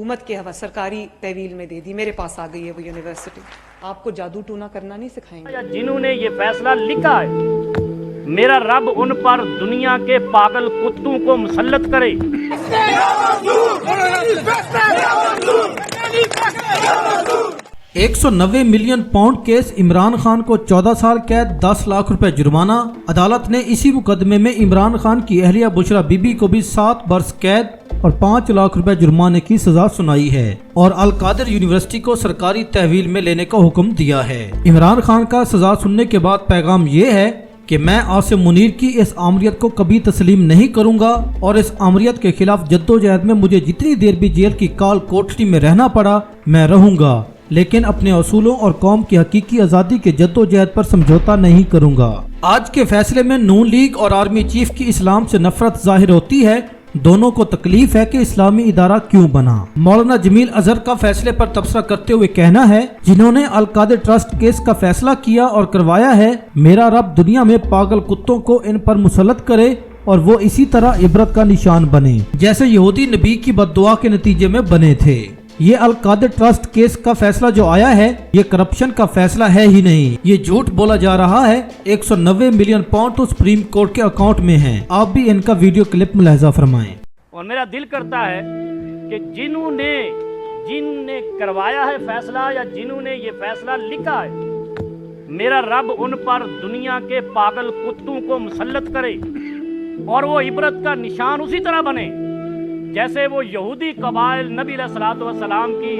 हुकूमत के हवा सरकारी तहवील में दे दी, मेरे पास आ गई है वो यूनिवर्सिटी। आपको जादू टूना करना नहीं सिखाएंगे। जिन्होंने ये फैसला लिखा है, मेरा रब उन पर दुनिया के पागल कुत्तों को मुसल्लत करे। 190 million pound case, Imran Khan को 14 साल कैद, 10 लाख रुपए जुर्माना। अदालत ने इसी मुकदमे में इमरान खान की अहलिया बुशरा बीबी को भी 7 बरस कैद और 5 लाख रुपए जुर्माने की सजा सुनाई है और अल कादिर यूनिवर्सिटी को सरकारी तहवील में लेने का हुक्म दिया है। इमरान खान का सजा सुनने के बाद पैगाम ये है कि मैं आसिम मुनीर की इस आमरियत को कभी तस्लीम नहीं करूंगा और इस आमरियत के खिलाफ जद्दोजहद में मुझे जितनी देर भी जेल की काल कोठरी में रहना पड़ा मैं रहूंगा, लेकिन अपने असूलों और कौम की हकीकी आज़ादी के जद्दोजहद पर समझौता नहीं करूंगा। आज के फैसले में नून लीग और आर्मी चीफ की इस्लाम से नफरत जाहिर होती है। दोनों को तकलीफ है कि इस्लामी इदारा क्यों बना। मौलाना जमील अजहर का फैसले पर तबसरा करते हुए कहना है, जिन्होंने अल कादिर ट्रस्ट केस का फैसला किया और करवाया है, मेरा रब दुनिया में पागल कुत्तों को इन पर मुसल्लत करे और वो इसी तरह इबरत का निशान बने जैसे यहूदी नबी की बद्दुआ के नतीजे में बने थे। ये अल कादिर ट्रस्ट केस का फैसला जो आया है, ये करप्शन का फैसला है ही नहीं, ये झूठ बोला जा रहा है। 190 मिलियन पाउंड तो सुप्रीम कोर्ट के अकाउंट में हैं। आप भी इनका वीडियो क्लिप मुलाहिजा फरमाएं। और मेरा दिल करता है कि जिन्होंने करवाया है फैसला या जिन्होंने ये फैसला लिखा है, मेरा रब उन पर दुनिया के पागल कुत्तों को मुसल्लत करे और वो इबरत का निशान उसी तरह बने जैसे वो यहूदी कबाइल नबी अलैहिस्सलातु वस्सलाम की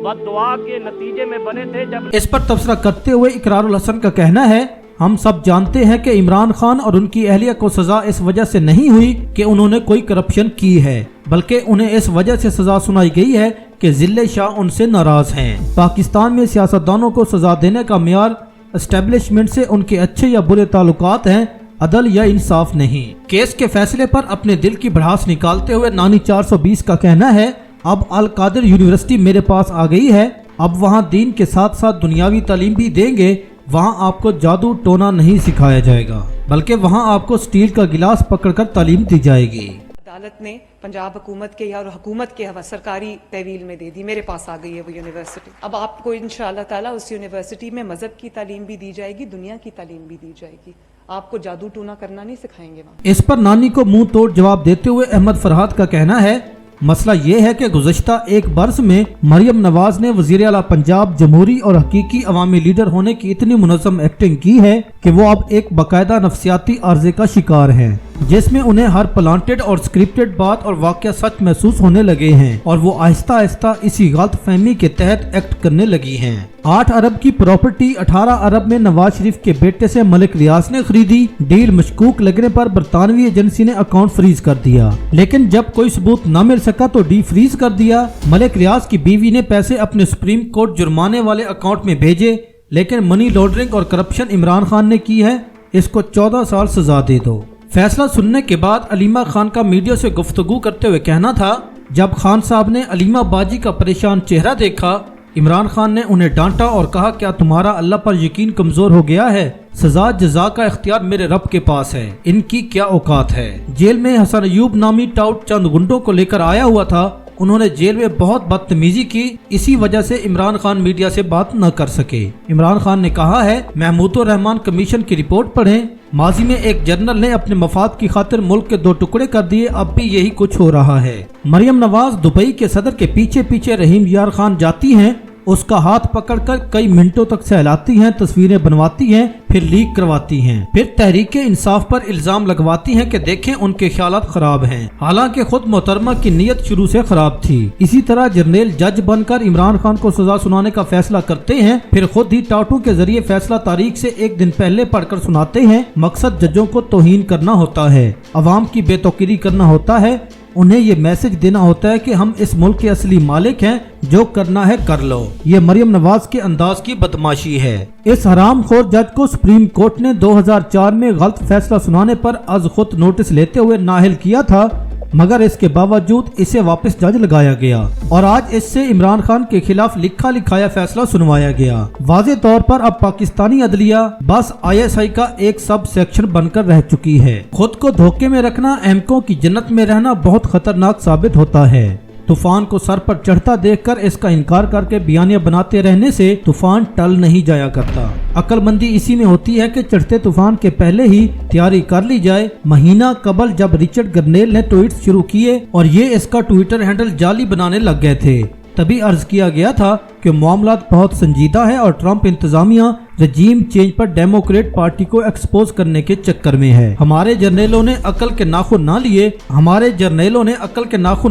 बद्दुआ के नतीजे में बने थे। जब इस पर तबसरा करते हुए इकरारुल हसन का कहना है, हम सब जानते हैं कि इमरान खान और उनकी अहलिया को सजा इस वजह से नहीं हुई कि उन्होंने कोई करप्शन की है, बल्कि उन्हें इस वजह से सजा सुनाई गई है कि जिले शाह उनसे नाराज हैं। पाकिस्तान में सियासतदानों को सजा देने का मियार एस्टेब्लिशमेंट से उनके अच्छे या बुरे ताल्लुकात हैं, अदल या इंसाफ नहीं। केस के फैसले पर अपने दिल की भड़ास निकालते हुए नानी 420 का कहना है, अब अल कादिर यूनिवर्सिटी मेरे पास आ गई है, अब वहाँ दीन के साथ साथ दुनियावी तालीम भी देंगे। वहाँ आपको जादू टोना नहीं सिखाया जाएगा, बल्कि वहाँ आपको स्टील का गिलास पकड़कर तालीम दी जाएगी। अदालत ने पंजाब हुकूमत के और हुकूमत के हवा सरकारी तहवील में दे दी, मेरे पास आ गई है वो यूनिवर्सिटी। अब आपको इंशाअल्लाह ताला उस यूनिवर्सिटी में मजहब की तालीम भी दी जाएगी, दुनिया की तालीम भी दी जाएगी। आपको जादू टूना करना नहीं सिखाएंगे वहाँ। इस पर नानी को मुंह तोड़ जवाब देते हुए अहमद फरहाद का कहना है, मसला ये है कि गुज़श्ता एक बरस में मरियम नवाज ने वज़ीर आला पंजाब, जमहूरी और हकीकी अवामी लीडर होने की इतनी मुनज़्ज़म एक्टिंग की है कि वो अब एक बाकायदा नफ्सियाती आर्जे का शिकार हैं, जिसमें उन्हें हर प्लांटेड और स्क्रिप्टेड बात और वाक़या सच महसूस होने लगे हैं और वो आहिस्ता आहिस्ता इसी गलत फहमी के तहत एक्ट करने लगी हैं। 8 अरब की प्रॉपर्टी 18 अरब में नवाज शरीफ के बेटे से मलिक रियाज ने खरीदी। डील मशकूक लगने पर बरतानवी एजेंसी ने अकाउंट फ्रीज कर दिया, लेकिन जब कोई सबूत न मिल सका तो डी फ्रीज कर दिया। मलिक रियाज की बीवी ने पैसे अपने सुप्रीम कोर्ट जुर्माने वाले अकाउंट में भेजे, लेकिन मनी लॉन्ड्रिंग और करप्शन इमरान खान ने की है, इसको 14 साल सजा दे दो। फैसला सुनने के बाद अलीमा खान का मीडिया से गुफ्तगू करते हुए कहना था, जब खान साहब ने अलीमा बाजी का परेशान चेहरा देखा, इमरान खान ने उन्हें डांटा और कहा, क्या तुम्हारा अल्लाह पर यकीन कमजोर हो गया है? सजा जजा का इख्तियार मेरे रब के पास है, इनकी क्या औकात है। जेल में हसन अयूब नामी टाउट चंद गुंडों को लेकर आया हुआ था, उन्होंने जेल में बहुत बदतमीजी की, इसी वजह से इमरान खान मीडिया से बात न कर सके। इमरान खान ने कहा है, महमूदुर रहमान कमीशन की रिपोर्ट पढ़ें, माजी में एक जनरल ने अपने मफाद की खातिर मुल्क के 2 टुकड़े कर दिए, अब भी यही कुछ हो रहा है। मरियम नवाज दुबई के सदर के पीछे पीछे रहीम यार खान जाती हैं, उसका हाथ पकड़कर कई मिनटों तक सहलाती हैं, तस्वीरें बनवाती हैं, फिर लीक करवाती हैं, फिर तहरीक इंसाफ पर इल्जाम लगवाती हैं कि देखें उनके ख्यालात खराब हैं, हालांकि खुद मोहतरमा की नीयत शुरू से खराब थी। इसी तरह जर्नल जज बनकर इमरान खान को सजा सुनाने का फैसला करते हैं, फिर खुद ही टाटू के जरिए फैसला तारीख से 1 दिन पहले पढ़कर सुनाते हैं। मकसद जजों को तौहीन करना होता है, अवाम की बेतौकीरी करना होता है, उन्हें ये मैसेज देना होता है कि हम इस मुल्क के असली मालिक हैं, जो करना है कर लो। ये मरियम नवाज के अंदाज की बदमाशी है। इस हरामखोर जज को सुप्रीम कोर्ट ने 2004 में गलत फैसला सुनाने पर अज खुद नोटिस लेते हुए नाअहल किया था, मगर इसके बावजूद इसे वापस जज लगाया गया और आज इससे इमरान खान के खिलाफ लिखा लिखाया फैसला सुनवाया गया। वाज़े तौर पर अब पाकिस्तानी अदलिया बस ISI का एक सब सेक्शन बनकर रह चुकी है। खुद को धोखे में रखना, अहमकों की जन्नत में रहना बहुत खतरनाक साबित होता है। तूफान को सर पर चढ़ता देखकर इसका इनकार करके बयानियां बनाते रहने से तूफान टल नहीं जाया करता। अक्लमंदी इसी में होती है कि चढ़ते तूफान के पहले ही तैयारी कर ली जाए। महीना कबल जब रिचर्ड गर्नेल ने ट्वीट शुरू किए और ये इसका ट्विटर हैंडल जाली बनाने लग गए थे, तभी अर्ज किया गया था कि मामला बहुत संजीदा है और ट्रंप इंतजामिया रजीम चेंज पर डेमोक्रेट पार्टी को एक्सपोज करने के चक्कर में है। हमारे जर्नैलों ने अकल के नाखून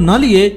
ना लिए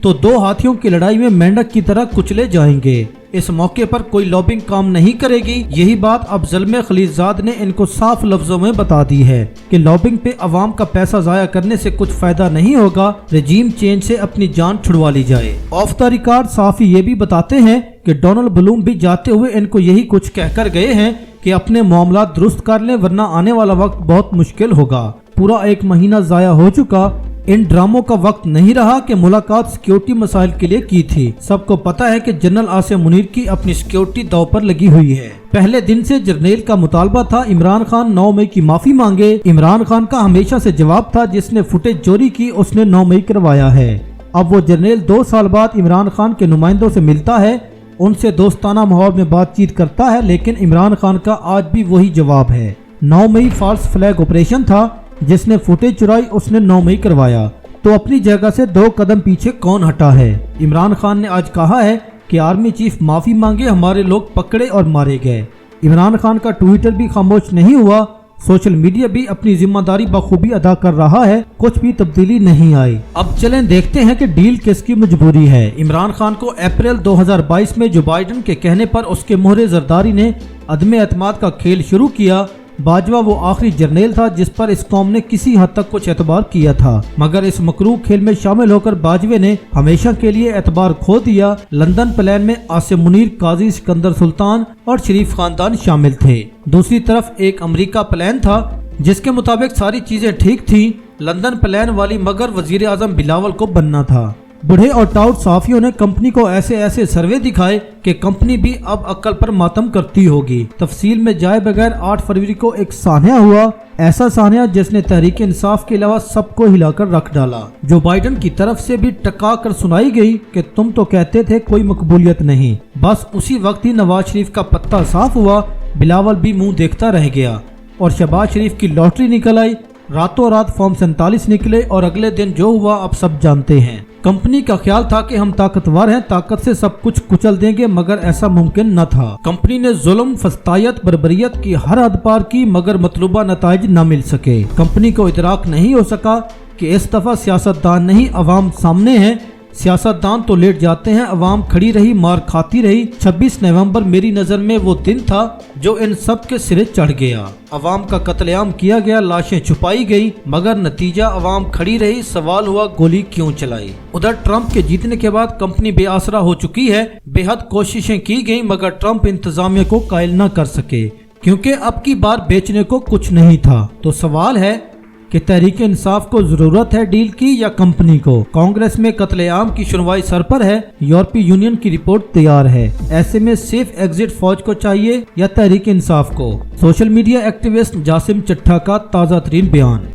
तो दो हाथियों की लड़ाई में मेंढक की तरह कुचले जाएंगे। इस मौके पर कोई लॉबिंग काम नहीं करेगी। यही बात अब ज़ल्मे खलीलजाद ने इनको साफ लफ्जों में बता दी है कि लॉबिंग पे अवाम का पैसा जाया करने से कुछ फायदा नहीं होगा, रजीम चेंज से अपनी जान छुड़वा ली जाए। ऑफ द रिकॉर्ड साफ ये भी बताते हैं कि डोनाल्ड ब्लूम भी जाते हुए इनको यही कुछ कहकर गए हैं कि अपने मामला दुरुस्त कर लें वरना आने वाला वक्त बहुत मुश्किल होगा। पूरा 1 महीना जाया हो चुका, इन ड्रामों का वक्त नहीं रहा कि मुलाकात सिक्योरिटी मसाइल के लिए की थी। सबको पता है कि जनरल आसिम मुनीर की अपनी सिक्योरिटी दांव पर लगी हुई है। पहले दिन से जर्नैल का मुतालबा था इमरान खान 9 मई की माफी मांगे। इमरान खान का हमेशा से जवाब था जिसने फुटेज चोरी की उसने 9 मई करवाया है। अब वो जर्नैल 2 साल बाद इमरान खान के नुमाइंदों से मिलता है, उनसे दोस्ताना माहौल में बातचीत करता है, लेकिन इमरान खान का आज भी वही जवाब है। 9 मई फॉल्स फ्लैग ऑपरेशन था, जिसने फुटेज चुराई उसने 9 मई करवाया। तो अपनी जगह से 2 कदम पीछे कौन हटा है? इमरान खान ने आज कहा है कि आर्मी चीफ माफी मांगे, हमारे लोग पकड़े और मारे गए। इमरान खान का ट्विटर भी खामोश नहीं हुआ, सोशल मीडिया भी अपनी जिम्मेदारी बखूबी अदा कर रहा है, कुछ भी तब्दीली नहीं आई। अब चलें देखते हैं कि डील किसकी मजबूरी है। इमरान खान को अप्रैल 2022 में जो बाइडन के कहने पर उसके मोहरे जरदारी ने अदम एतमाद का खेल शुरू किया। बाजवा वो आखिरी जर्नैल था जिस पर इस कौम ने किसी हद तक कुछ एतबार किया था, मगर इस मकरूह खेल में शामिल होकर बाजवे ने हमेशा के लिए एतबार खो दिया। लंदन प्लान में आसिम मुनीर, काजी सिकंदर सुल्तान और शरीफ खानदान शामिल थे। दूसरी तरफ एक अमेरिका प्लान था जिसके मुताबिक सारी चीजें ठीक थी, लंदन प्लान वाली, मगर वजीर आजम बिलावल को बनना था। बूढ़े और टाउट साफियों ने कंपनी को ऐसे ऐसे सर्वे दिखाए कि कंपनी भी अब अक्ल पर मातम करती होगी। तफसील में जाए बगैर 8 फरवरी को एक सान्या हुआ, ऐसा सान्या जिसने तहरीक इंसाफ के अलावा सबको हिलाकर रख डाला। जो बाइडन की तरफ से भी टका कर सुनाई गई कि तुम तो कहते थे कोई मकबूलियत नहीं। बस उसी वक्त ही नवाज शरीफ का पत्ता साफ हुआ, बिलावल भी मुंह देखता रह गया और शहबाज शरीफ की लॉटरी निकल आई। रातों रात फॉर्म 47 निकले और अगले दिन जो हुआ अब सब जानते हैं। कंपनी का ख्याल था कि हम ताकतवर हैं, ताकत से सब कुछ कुचल देंगे, मगर ऐसा मुमकिन न था। कंपनी ने जुल्म, फस्तायत, बर्बरियत की हर हद पार की, मगर मतलूबा नताइज न मिल सके। कंपनी को इदराक नहीं हो सका कि इस दफा सियासतदान नहीं अवाम सामने है। सियासतदान तो लेट जाते हैं, अवाम खड़ी रही, मार खाती रही। 26 नवंबर मेरी नजर में वो दिन था जो इन सब के सिरे चढ़ गया। अवाम का कत्लेआम किया गया, लाशें छुपाई गई, मगर नतीजा अवाम खड़ी रही। सवाल हुआ गोली क्यों चलाई। उधर ट्रंप के जीतने के बाद कंपनी बेआसरा हो चुकी है। बेहद कोशिशें की गई, मगर ट्रंप इंतजामिया को कायल न कर सके, क्योंकि अब की बार बेचने को कुछ नहीं था। तो सवाल है कि तहरीक इंसाफ को जरूरत है डील की या कंपनी को। कांग्रेस में कत्लेआम की सुनवाई सर पर है, यूरोपीय यूनियन की रिपोर्ट तैयार है। ऐसे में सेफ एग्जिट फौज को चाहिए या तहरीक इंसाफ को? Social media activist Jasim Chattha का ताज़ा तरीन बयान।